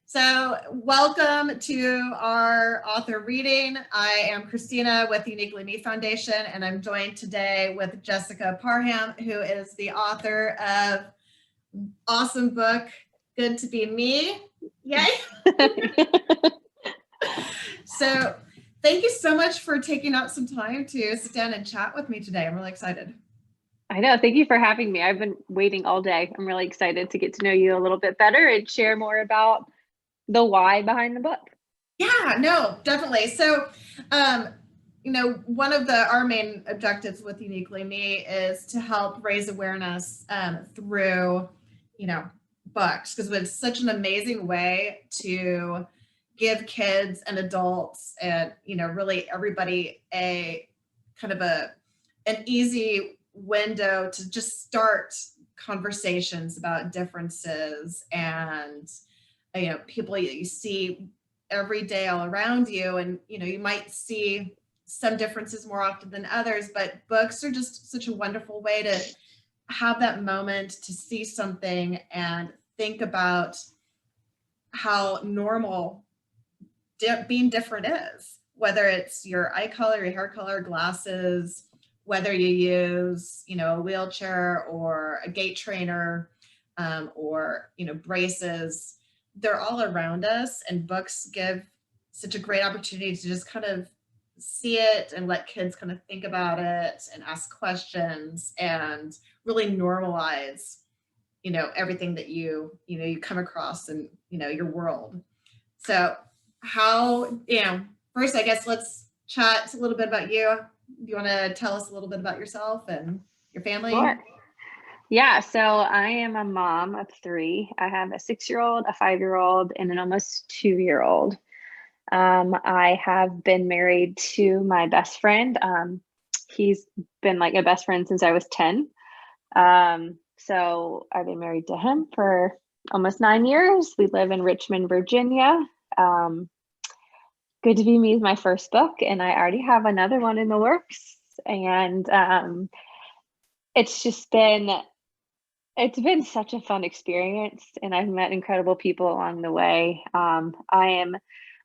So welcome to our author reading. I am Christina with the Uniquely Me Foundation, and I'm joined today with Jessica Parham, who is the author of awesome book, Good to Be Me. Yay! So thank you so much for taking out some time to sit down and chat with me today. I'm really excited. I know. Thank you for having me. I've been waiting all day. I'm really excited to get to know you a little bit better and share more about the why behind the book. Yeah, no, definitely. So, one of our main objectives with Uniquely Me is to help raise awareness through, books, because it's such an amazing way to give kids and adults and, really everybody a kind of an easy window to just start conversations about differences and people you see every day all around you, and you might see some differences more often than others, but books are just such a wonderful way to have that moment to see something and think about how normal being different is, whether it's your eye color, your hair color, glasses, whether you use a wheelchair or a gait trainer, or braces. They're all around us, and books give such a great opportunity to just kind of see it and let kids kind of think about it and ask questions and really normalize everything that you come across in your world. So first, I guess let's chat a little bit about you. Do you want to tell us a little bit about yourself and your family? Sure. Yeah, so I am a mom of three. I have a 6-year-old, a 5-year-old, and an almost 2-year-old. I have been married to my best friend. He's been like a best friend since I was 10. So I've been married to him for almost 9 years. We live in Richmond, Virginia. Good to Be Me is my first book, and I already have another one in the works. And it's been such a fun experience, and I've met incredible people along the way. I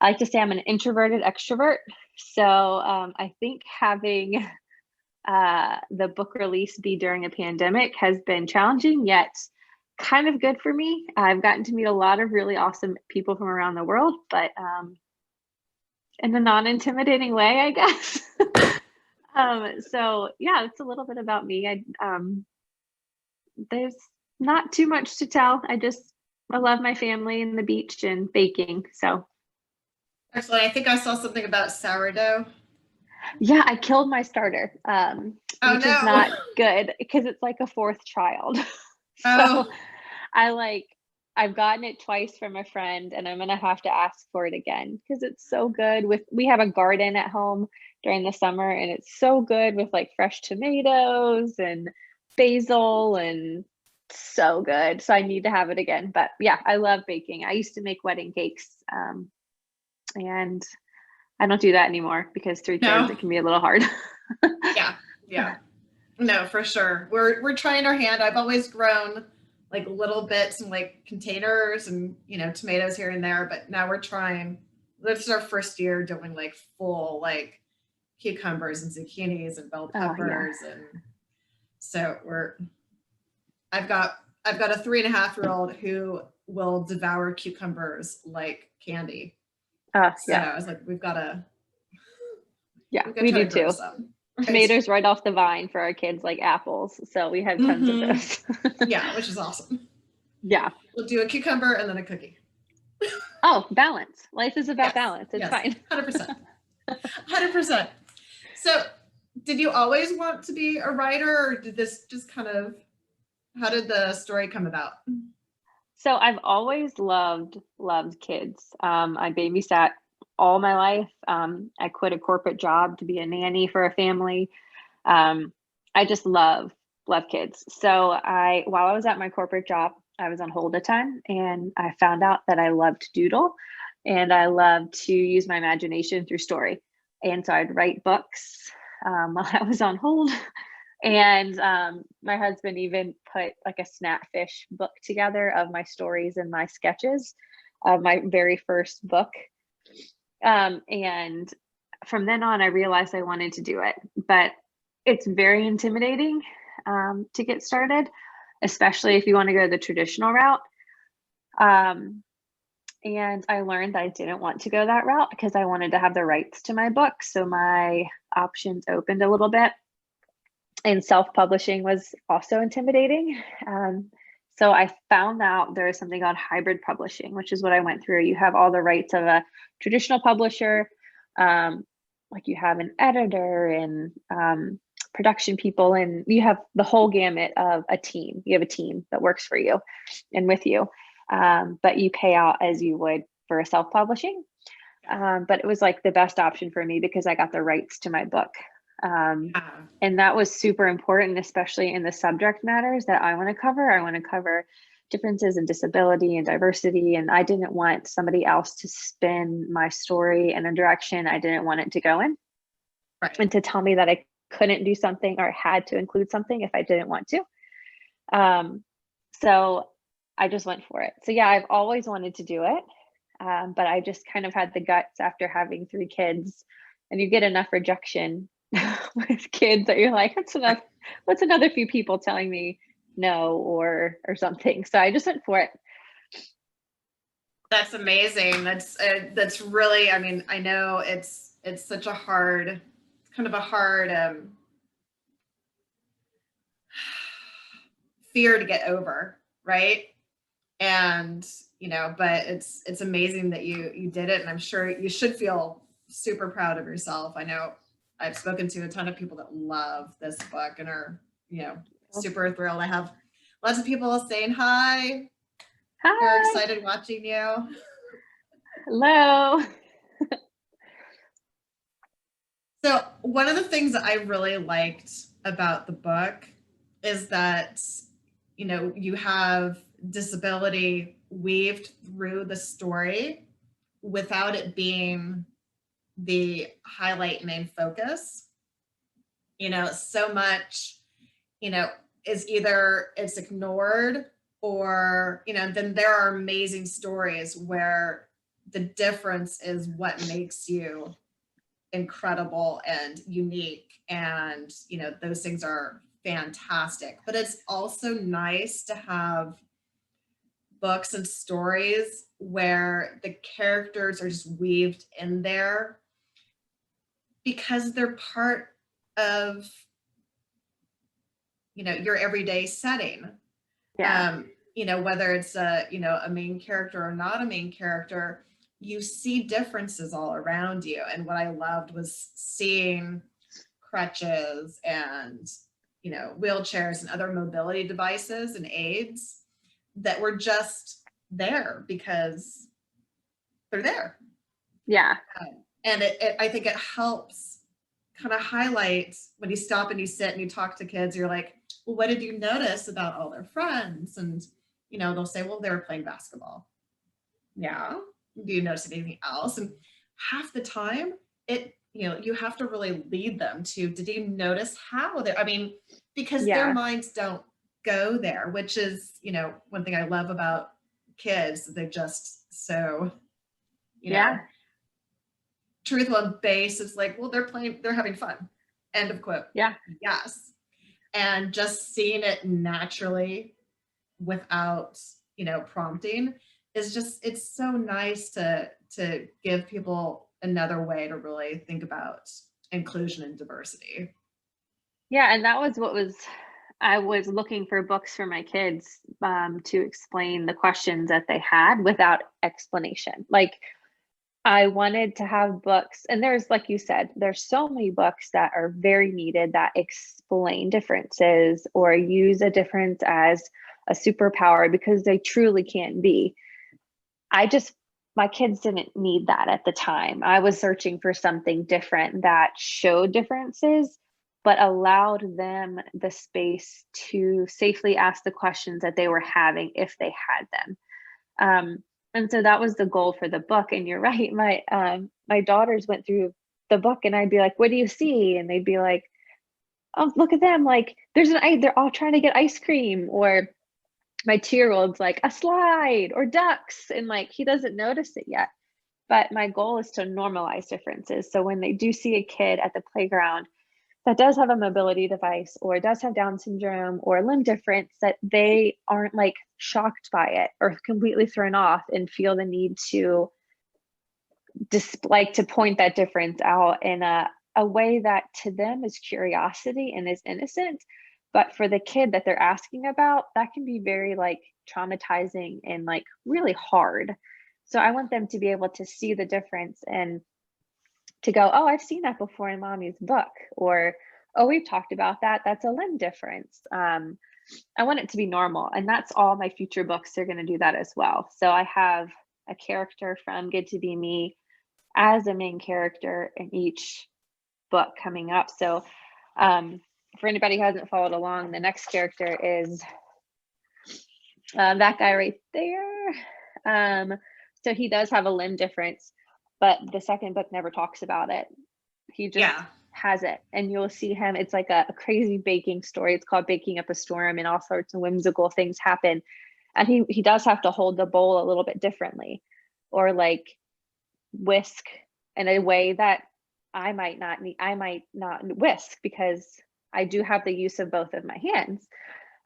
like to say I'm an introverted extrovert. So I think having the book release be during a pandemic has been challenging, yet kind of good for me. I've gotten to meet a lot of really awesome people from around the world, but in a non-intimidating way, I guess. So yeah, it's a little bit about me. There's not too much to tell. I love my family and the beach and baking. So actually, I think I saw something about sourdough. Yeah, I killed my starter, which is not good because it's like a fourth child. So I've gotten it twice from a friend, and I'm gonna have to ask for it again because it's so good. We have a garden at home during the summer, and it's so good with like fresh tomatoes and basil, and so good. So I need to have it again. But yeah, I love baking. I used to make wedding cakes, and I don't do that anymore because 3 kids, it can be a little hard. Yeah. No, for sure. We're trying our hand. I've always grown like little bits and like containers and tomatoes here and there, but now we're trying. This is our first year doing like full like cucumbers and zucchinis and bell peppers, and so I've got a 3.5-year-old who will devour cucumbers like candy. So I was like, we've got to. Yeah, we do too. Right? Tomatoes right off the vine for our kids, like apples. So we have tons of those. Yeah, which is awesome. Yeah. We'll do a cucumber and then a cookie. Oh, balance. Life is about balance. It's fine. 100%. 100%. So did you always want to be a writer, or did this just how did the story come about? So I've always loved kids. I babysat all my life. I quit a corporate job to be a nanny for a family. I just love kids. So while I was at my corporate job, I was on hold a ton, and I found out that I loved to doodle, and I loved to use my imagination through story. And so I'd write books while I was on hold. And my husband even put like a Snapfish book together of my stories and my sketches. of my very first book. And from then on, I realized I wanted to do it, but it's very intimidating to get started, especially if you want to go the traditional route. And I learned that I didn't want to go that route because I wanted to have the rights to my book. So my options opened a little bit, and self-publishing was also intimidating. So I found out there is something called hybrid publishing, which is what I went through. You have all the rights of a traditional publisher, like you have an editor and production people, and you have the whole gamut of a team. You have a team that works for you and with you, but you pay out as you would for a self-publishing. But it was like the best option for me because I got the rights to my book. And that was super important, especially in the subject matters that I want to cover. I want to cover differences in disability and diversity. And I didn't want somebody else to spin my story in a direction I didn't want it to go in. Right. And to tell me that I couldn't do something or had to include something if I didn't want to. So I just went for it. So yeah, I've always wanted to do it. But I just kind of had the guts after having 3 kids, and you get enough rejection with kids that you're like, what's another few people telling me no or something. So I just went for it. That's amazing. That's really, I mean, I know it's such a hard, kind of a hard fear to get over, right? And but it's amazing that you did it, and I'm sure you should feel super proud of yourself. I know I've spoken to a ton of people that love this book and are super thrilled. I have lots of people saying hi. They're excited watching you. Hello. So one of the things that I really liked about the book is that you have disability weaved through the story without it being the highlight main focus. So much is either it's ignored or then there are amazing stories where the difference is what makes you incredible and unique, and those things are fantastic. But it's also nice to have books and stories where the characters are just weaved in there because they're part of your everyday setting. Yeah. Whether it's a main character or not a main character, you see differences all around you. And what I loved was seeing crutches and wheelchairs and other mobility devices and aids that were just there because they're there. Yeah. And I think it helps kind of highlight when you stop and you sit and you talk to kids, you're like, well, what did you notice about all their friends? And they'll say, well, they were playing basketball. Yeah. Do you notice anything else? And half the time you have to really lead them to, did you notice how because their minds don't go there, which is, one thing I love about kids. They're just so, truthful and base. It's like, well, they're having fun. End of quote. Yeah. Yes. And just seeing it naturally without, prompting is just, it's so nice to give people another way to really think about inclusion and diversity. Yeah. And that was I was looking for books for my kids to explain the questions that they had without explanation. Like, I wanted to have books, and there's, like you said, there's so many books that are very needed that explain differences or use a difference as a superpower because they truly can be. My kids didn't need that at the time. I was searching for something different that showed differences, but allowed them the space to safely ask the questions that they were having if they had them. And so that was the goal for the book. And you're right, my daughters went through the book and I'd be like, what do you see? And they'd be like, oh, look at them. Like they're all trying to get ice cream, or my 2-year-old's like a slide or ducks, and like he doesn't notice it yet. But my goal is to normalize differences. So when they do see a kid at the playground that does have a mobility device or does have Down syndrome or a limb difference, that they aren't like shocked by it or completely thrown off and feel the need to to point that difference out in a way that to them is curiosity and is innocent. But for the kid that they're asking about, that can be very like traumatizing and like really hard. So I want them to be able to see the difference and to go, oh, I've seen that before in mommy's book, or oh, we've talked about that. That's a limb difference. I want it to be normal, and that's all my future books are going to do that as well. So I have a character from Good to Be Me as a main character in each book coming up. So for anybody who hasn't followed along, the next character is that guy right there. So he does have a limb difference, but the second book never talks about it. He just has it, and you'll see him. It's like a crazy baking story. It's called Baking Up a Storm, and all sorts of whimsical things happen. And he does have to hold the bowl a little bit differently, or like whisk in a way that I might not whisk because I do have the use of both of my hands.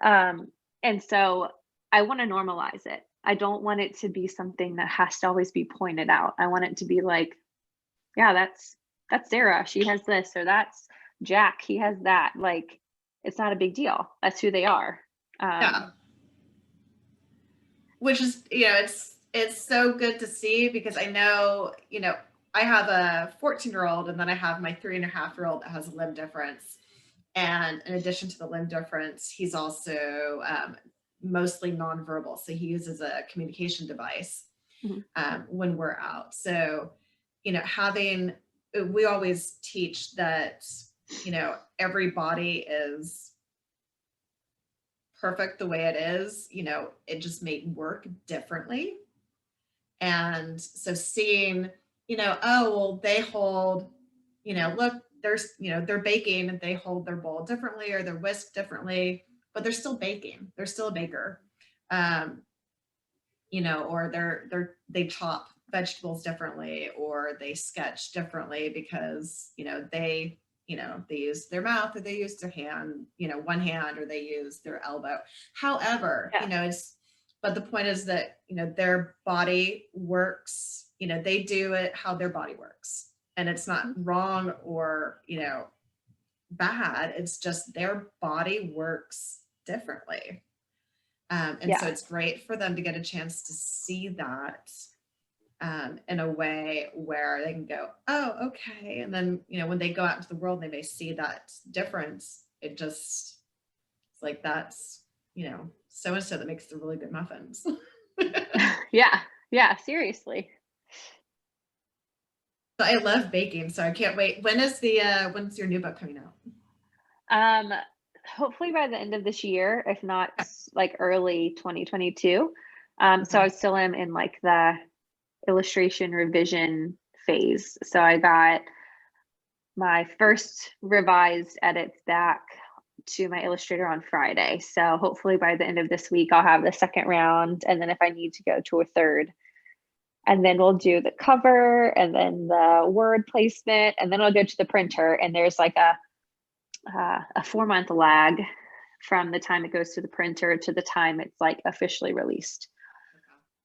And so I want to normalize it. I don't want it to be something that has to always be pointed out. I want it to be like, yeah, that's Sarah. She has this, or that's Jack. He has that. Like, it's not a big deal. That's who they are. Which is, it's so good to see, because I know, I have a 14-year-old, and then I have my 3.5-year-old that has a limb difference. And in addition to the limb difference, he's also mostly nonverbal. So he uses a communication device when we're out. So, we always teach that, every body is perfect the way it is. It just may work differently. And so seeing, oh, well, they hold, look, there's, they're baking and they hold their bowl differently, or they're whisked differently, but they're still baking. They're still a baker. Or they chop vegetables differently, or they sketch differently because, they use their mouth, or they use their hand, one hand, or they use their elbow. However, but the point is that, their body works, they do it how their body works. And it's not wrong or, bad. It's just their body works differently. So it's great for them to get a chance to see that in a way where they can go, oh, okay. And then, when they go out into the world, they may see that difference. It's like, that's, so-and-so that makes the really good muffins. Yeah, seriously. I love baking, so I can't wait. When's your new book coming out? Hopefully by the end of this year, if not like early 2022. So I still am in like the illustration revision phase. So I got my first revised edits back to my illustrator on Friday. So hopefully by the end of this week, I'll have the second round. And then if I need to go to a third, and then we'll do the cover and then the word placement, and then I'll go to the printer. And there's like a 4-month lag from the time it goes to the printer to the time it's like officially released.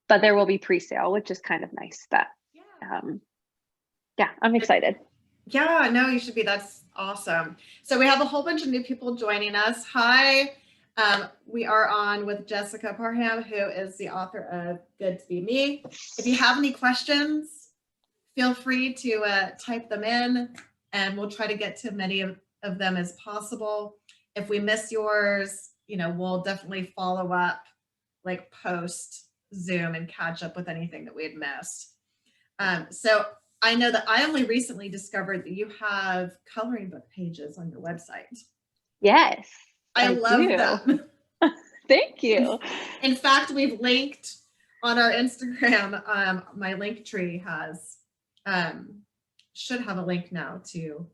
But there will be pre-sale, which is kind of nice. But I'm excited. Yeah, no, you should be. That's awesome. So we have a whole bunch of new people joining us. Hi. We are on with Jessica Parham, who is the author of Good to Be Me. If you have any questions, feel free to type them in, and we'll try to get to many of them as possible. If we miss yours, we'll definitely follow up, like post Zoom, and catch up with anything that we had missed. So I know that I only recently discovered that you have coloring book pages on your website. Yes. I love them. Thank you. In fact, we've linked on our Instagram. My link tree should have a link now to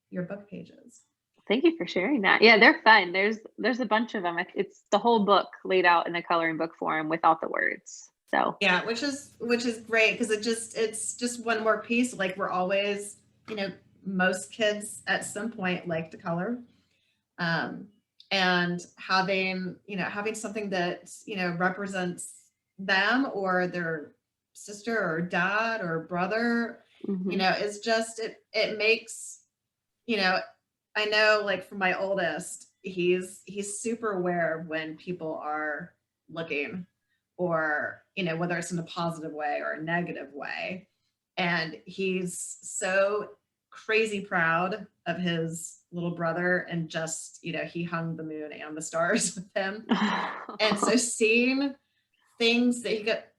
your book pages. Thank you for sharing that. Yeah, they're fun. There's a bunch of them. It's the whole book laid out in a coloring book form without the words. So yeah, which is great because it's just one more piece. Like we're always, most kids at some point like to color, and having something that represents them or their sister or dad or brother, is just it makes, I know, like for my oldest, he's super aware of when people are looking, or whether it's in a positive way or a negative way, and he's so crazy proud of his little brother, and just he hung the moon and the stars with him. And so seeing things that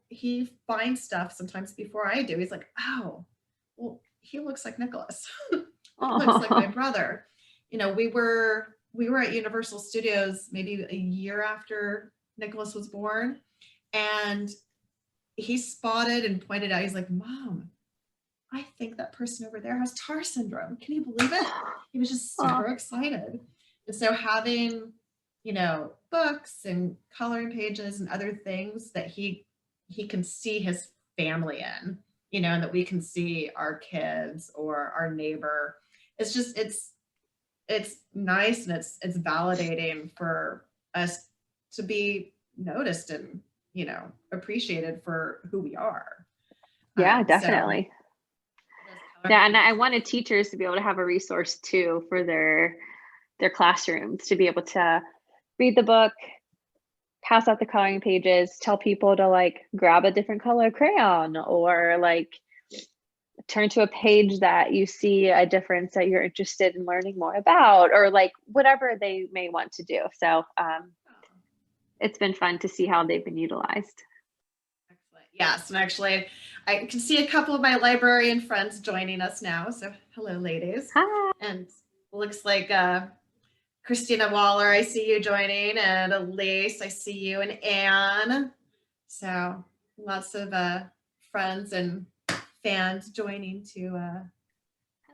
he finds stuff sometimes before I do. He's like, oh, well, he looks like Nicholas. Looks like my brother. We were at Universal Studios maybe a year after Nicholas was born, and he spotted and pointed out, he's like, Mom, I think that person over there has TAR syndrome. Can you believe it? He was just super excited. And so having, books and coloring pages and other things that he can see his family in, and that we can see our kids or our neighbor. It's just, it's nice, and it's validating for us to be noticed and, appreciated for who we are. Yeah, definitely. Yeah, and I wanted teachers to be able to have a resource too for their classrooms, to be able to read the book, pass out the coloring pages, tell people to like grab a different color crayon, or like turn to a page that you see a difference that you're interested in learning more about, or like whatever they may want to do. So it's been fun to see how they've been utilized. Excellent. Yes, and actually I can see a couple of my librarian friends joining us now. So hello, ladies. Hi. And looks like Christina Waller, I see you joining, and Elise, I see you, and Anne. So lots of friends and fans joining to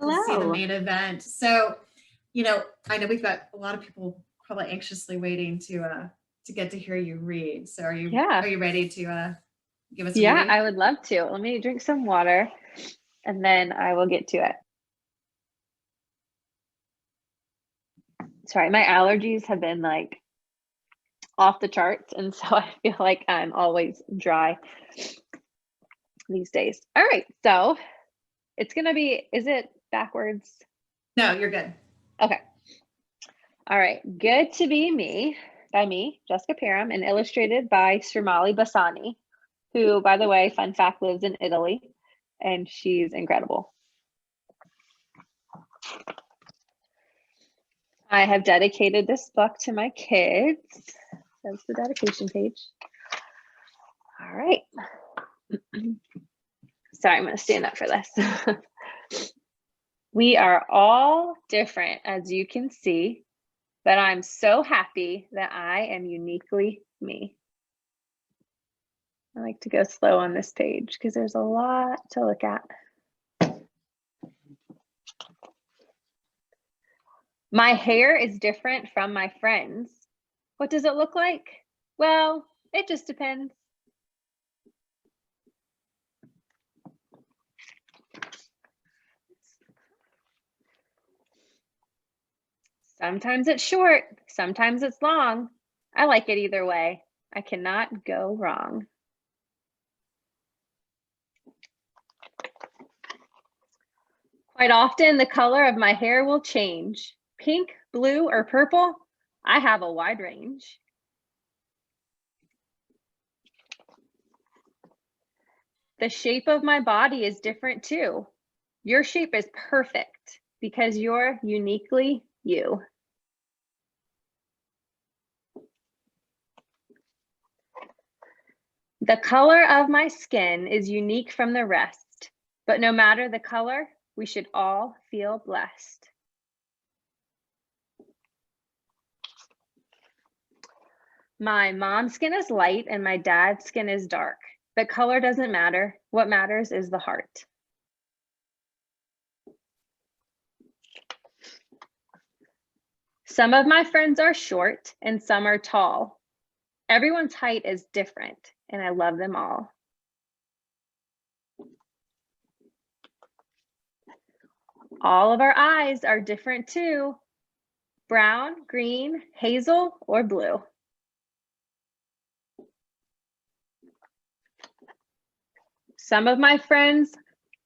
see the main event. So, I know we've got a lot of people probably anxiously waiting to get to hear you read. So are you ready to give us a reading? I would love to. Let me drink some water and then I will get to it. Sorry, my allergies have been like off the charts, and so I feel like I'm always dry these days. All right, so it's gonna be, is it backwards? No, you're good. Okay. All right, Good to Be Me by me, Jessica Parham, and illustrated by Srimali Basani, who, by the way, fun fact, lives in Italy, and she's incredible. I have dedicated this book to my kids. That's the dedication page. All right. Sorry, I'm going to stand up for this. We are all different, as you can see, but I'm so happy that I am uniquely me. I like to go slow on this page because there's a lot to look at. My hair is different from my friends. What does it look like? Well, it just depends. Sometimes it's short, sometimes it's long. I like it either way. I cannot go wrong. Quite often, the color of my hair will change. Pink, blue, or purple, I have a wide range. The shape of my body is different too. Your shape is perfect because you're uniquely you. The color of my skin is unique from the rest, but no matter the color, we should all feel blessed. My mom's skin is light and my dad's skin is dark, but color doesn't matter. What matters is the heart. Some of my friends are short and some are tall. Everyone's height is different and I love them all. All of our eyes are different too. Brown, green, hazel, or blue. Some of my friends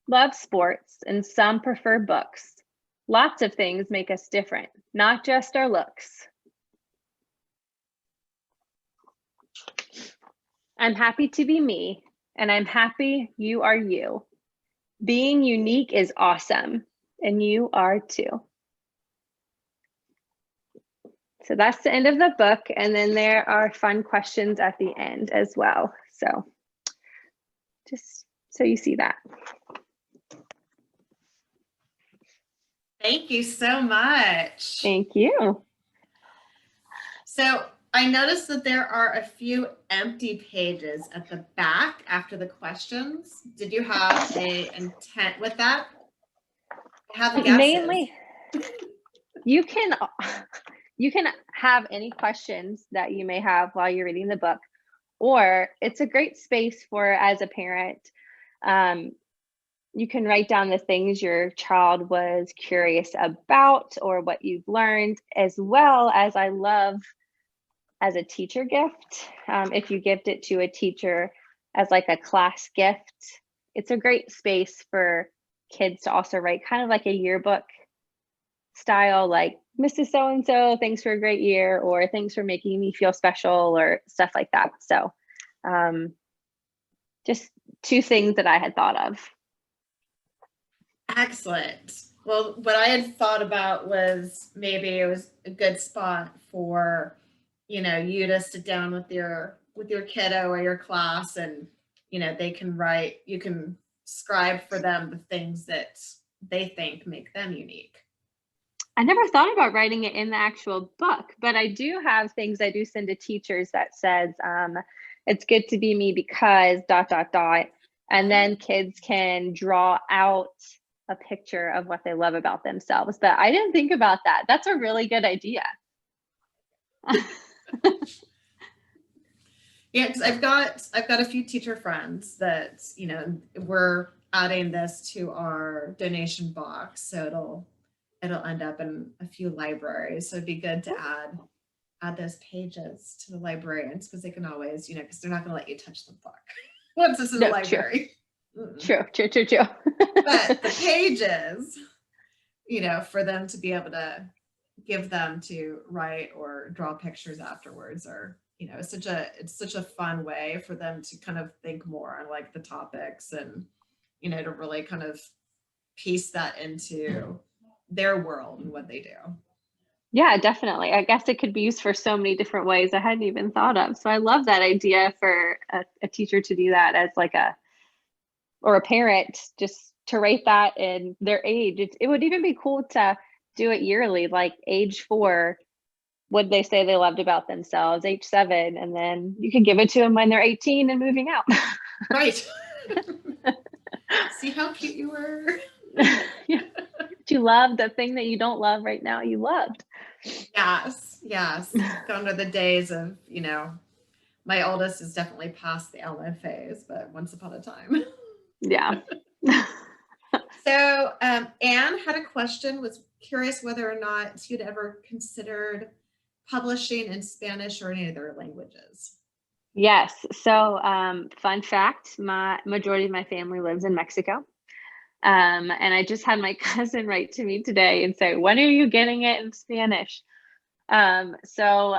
love sports and some prefer books. Lots of things make us different, not just our looks. I'm happy to be me, and I'm happy you are you. Being unique is awesome, and you are too. So that's the end of the book, and then there are fun questions at the end as well. So just so you see that. Thank you so much. Thank you. So I noticed that there are a few empty pages at the back after the questions. Did you have an intent with that? Have guesses. Mainly, you can have any questions that you may have while you're reading the book, or it's a great space for, as a parent, you can write down the things your child was curious about or what you've learned, as well as I love as a teacher gift. If you gift it to a teacher as like a class gift, it's a great space for kids to also write kind of like a yearbook style, like Mrs. So-and-so, thanks for a great year, or thanks for making me feel special, or stuff like that. So just two things that I had thought of. Excellent. Well, what I had thought about was maybe it was a good spot for, you to sit down with your kiddo or your class, and, they can write, you can scribe for them the things that they think make them unique. I never thought about writing it in the actual book, but I do have things I do send to teachers that says, it's good to be me because ... And then kids can draw out a picture of what they love about themselves. But I didn't think about that. That's a really good idea. Yeah, because I've got a few teacher friends that, we're adding this to our donation box, so it'll end up in a few libraries. So it'd be good to add those pages to the librarians, because they can always, because they're not going to let you touch the book once it's in the library. True. But the pages, for them to be able to give them to write or draw pictures afterwards, or it's such a fun way for them to kind of think more on like the topics, and to really kind of piece that into their world and what they do. Yeah, definitely. I guess it could be used for so many different ways I hadn't even thought of. So I love that idea for a teacher to do that as like or a parent, just to rate that in their age. It would even be cool to do it yearly, like age 4, what they say they loved about themselves, age 7, and then you can give it to them when they're 18 and moving out. Right. See how cute you were. Yeah. You love the thing that you don't love right now, you loved. Yes. Gone are the days of, my oldest is definitely past the Elmo phase, but once upon a time. Yeah. So Anne had a question, was curious whether or not you'd ever considered publishing in Spanish or any other languages. Yes. So fun fact, majority of my family lives in Mexico. And I just had my cousin write to me today and say, when are you getting it in Spanish? So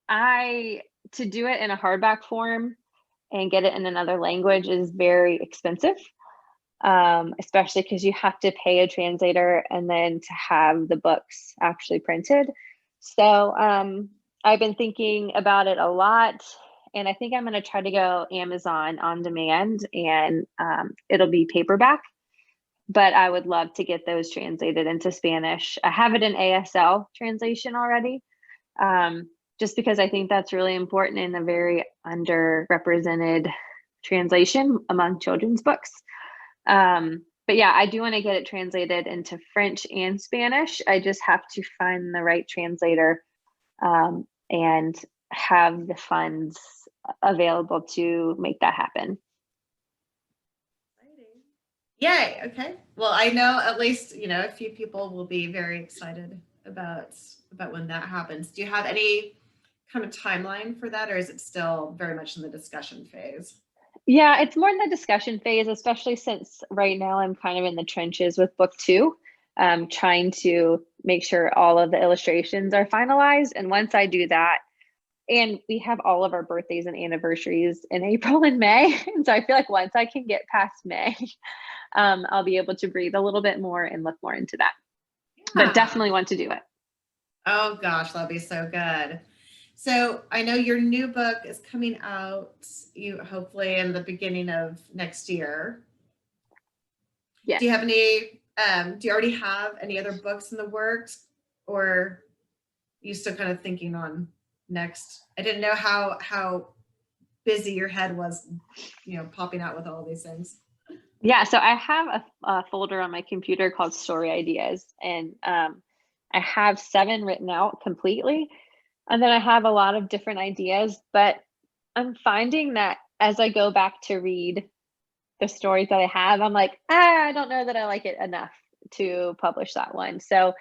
to do it in a hardback form and get it in another language is very expensive, especially because you have to pay a translator and then to have the books actually printed. So I've been thinking about it a lot, and I think I'm going to try to go Amazon on demand, and it'll be paperback. But I would love to get those translated into Spanish. I have it in ASL translation already, just because I think that's really important in a very underrepresented translation among children's books. But yeah, I do want to get it translated into French and Spanish. I just have to find the right translator and have the funds available to make that happen. Yay. Okay. Well, I know at least, a few people will be very excited about when that happens. Do you have any kind of timeline for that, or is it still very much in the discussion phase? Yeah, it's more in the discussion phase, especially since right now I'm kind of in the trenches with book 2, trying to make sure all of the illustrations are finalized. And once I do that, and we have all of our birthdays and anniversaries in April and May. And so I feel like once I can get past May, I'll be able to breathe a little bit more and look more into that. Yeah. But definitely want to do it. Oh gosh, that'll be so good. So I know your new book is coming out, hopefully in the beginning of next year. Yes. Do you have any? Do you already have any other books in the works, or are you still kind of thinking on next? I didn't know how busy your head was, popping out with all these things. Yeah, so I have a folder on my computer called Story Ideas, and I have 7 written out completely. And then I have a lot of different ideas, but I'm finding that as I go back to read the stories that I have, I'm like, I don't know that I like it enough to publish that one. So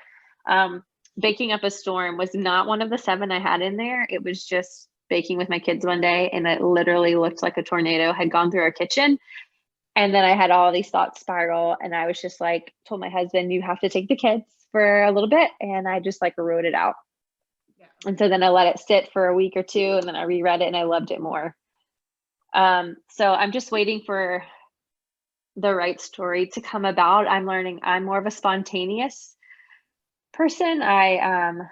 Baking Up a Storm was not one of the 7 I had in there. It was just baking with my kids one day, and it literally looked like a tornado had gone through our kitchen. And then I had all these thoughts spiral, and I was just like, told my husband, you have to take the kids for a little bit. And I just like wrote it out. Yeah. And so then I let it sit for a week or 2, and then I reread it and I loved it more. So I'm just waiting for the right story to come about. I'm learning I'm more of a spontaneous person. And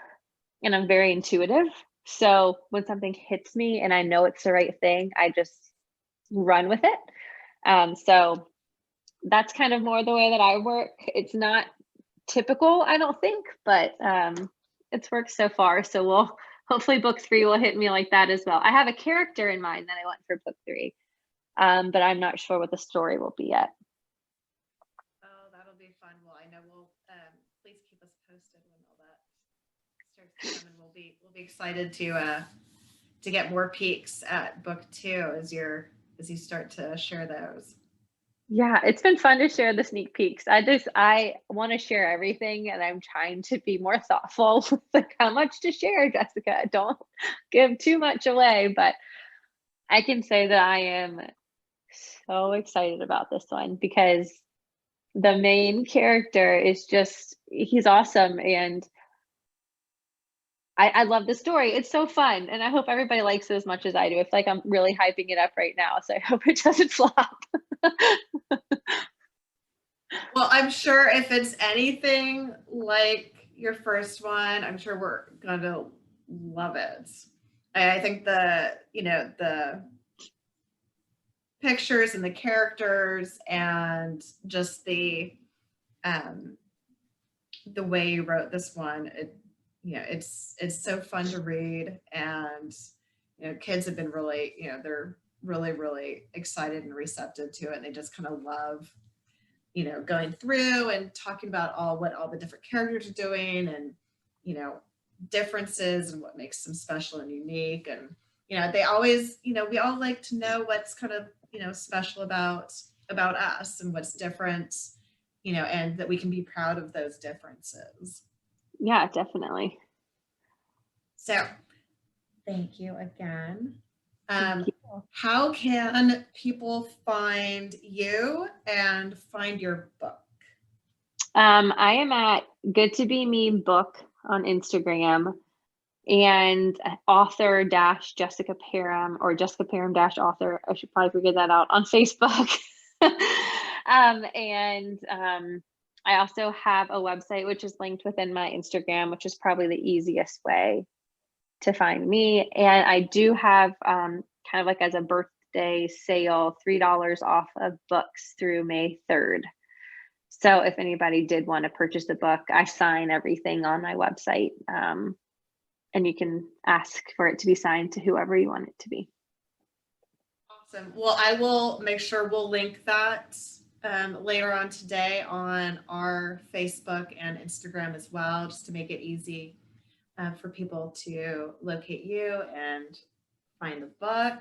I'm very intuitive. So when something hits me and I know it's the right thing, I just run with it. So that's kind of more the way that I work. It's not typical, I don't think, but it's worked so far. So hopefully book 3 will hit me like that as well. I have a character in mind that I want for book 3, but I'm not sure what the story will be yet. Oh, that'll be fun. Well, I know we'll please keep us posted when all that starts to come, and we'll be excited to get more peeks at book 2 as you start to share those. Yeah, it's been fun to share the sneak peeks. I want to share everything, and I'm trying to be more thoughtful with like how much to share, Jessica. Don't give too much away, but I can say that I am so excited about this one because the main character is he's awesome, and I love the story. It's so fun, and I hope everybody likes it as much as I do. It's like I'm really hyping it up right now, so I hope it doesn't flop. Well, I'm sure if it's anything like your first one, I'm sure we're going to love it. I think the pictures and the characters and just the way you wrote this one, it's so fun to read, and kids have been really, they're really, really excited and receptive to it, and they just kind of love going through and talking about what all the different characters are doing, and differences and what makes them special and unique. And they always, we all like to know what's kind of special about us and what's different, and that we can be proud of those differences. Yeah, definitely. So thank you again. How can people find you and find your book? I am at Good to Be Me Book on Instagram, and author Jessica Parham, or Jessica Parham author. I should probably figure that out, on Facebook. I also have a website which is linked within my Instagram, which is probably the easiest way to find me. And I do have kind of like as a birthday sale, $3 off of books through May 3rd. So if anybody did want to purchase the book, I sign everything on my website. And you can ask for it to be signed to whoever you want it to be. Awesome. Well, I will make sure we'll link that later on today on our Facebook and Instagram as well, just to make it easy for people to locate you and find the book.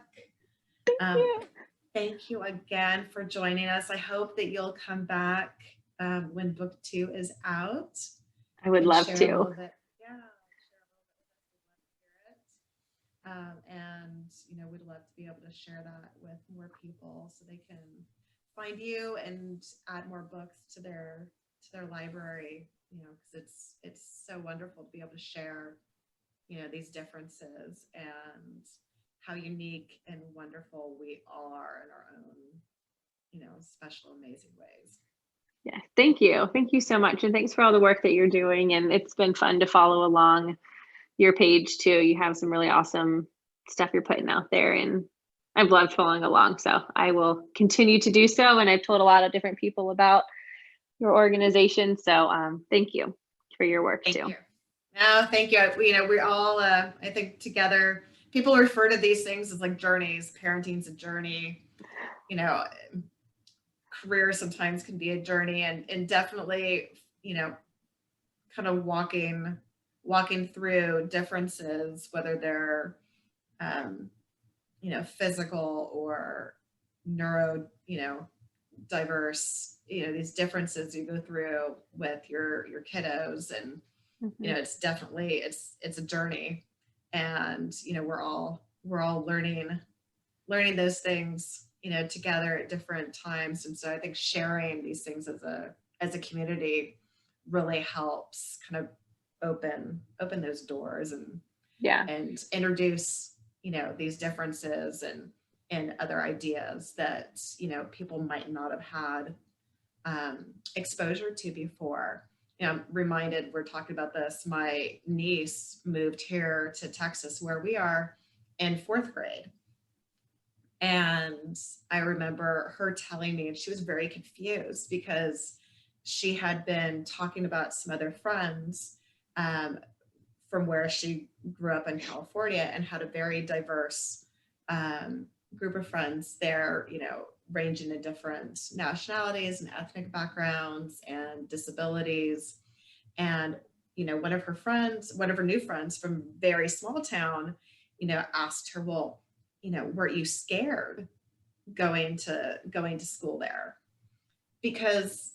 Thank you again for joining us. I hope that you'll come back when book 2 is out. I would love to. Share a little bit with us. We'd love to hear it. And we'd love to be able to share that with more people so they can find you and add more books to their library. Because it's so wonderful to be able to share these differences and how unique and wonderful we all are in our own special, amazing ways. Yeah, thank you. Thank you so much. And thanks for all the work that you're doing. And it's been fun to follow along your page too. You have some really awesome stuff you're putting out there, and I've loved following along. So I will continue to do so. And I've told a lot of different people about your organization. So thank you for your work too. Thank you. No, thank you. We all, I think together, people refer to these things as like journeys. Parenting's a journey. Career sometimes can be a journey, and definitely, kind of walking through differences, whether they're, physical or neuro, diverse, these differences you go through with your kiddos, and, it's definitely, it's a journey, and, we're all learning those things, together at different times. And so I think sharing these things as a community really helps kind of open those doors and introduce, these differences and other ideas that, people might not have had exposure to before. I'm reminded, we're talking about this, my niece moved here to Texas, where we are, in 4th grade. And I remember her telling me, and she was very confused because she had been talking about some other friends from where she grew up in California, and had a very diverse group of friends there, ranging in different nationalities and ethnic backgrounds and disabilities. And, one of her new friends from very small town, asked her, well, weren't you scared going to school there? Because,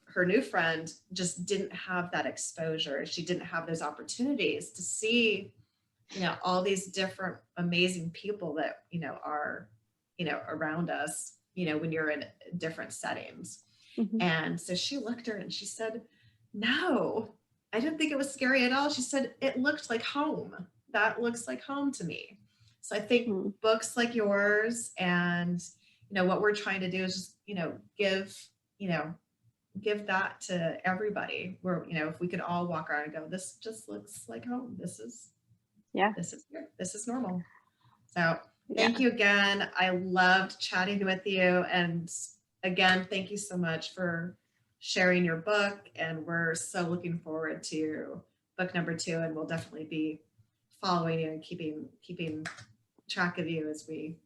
her new friend just didn't have that exposure. She didn't have those opportunities to see, all these different amazing people that, are, around us, when you're in different settings. Mm-hmm. And so she looked at her and she said, no, I didn't think it was scary at all. She said, it looked like home. That looks like home to me. So I think books like yours and, what we're trying to do is just, give that to everybody, where, if we could all walk around and go, this just looks like home. This is normal. So thank you again. I loved chatting with you. And again, thank you so much for sharing your book. And we're so looking forward to book number 2. And we'll definitely be following you and keeping track of you as we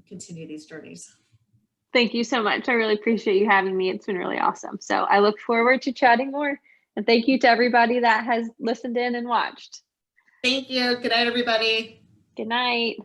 continue these journeys. Thank you so much. I really appreciate you having me. It's been really awesome. So I look forward to chatting more. And thank you to everybody that has listened in and watched. Thank you. Good night, everybody. Good night.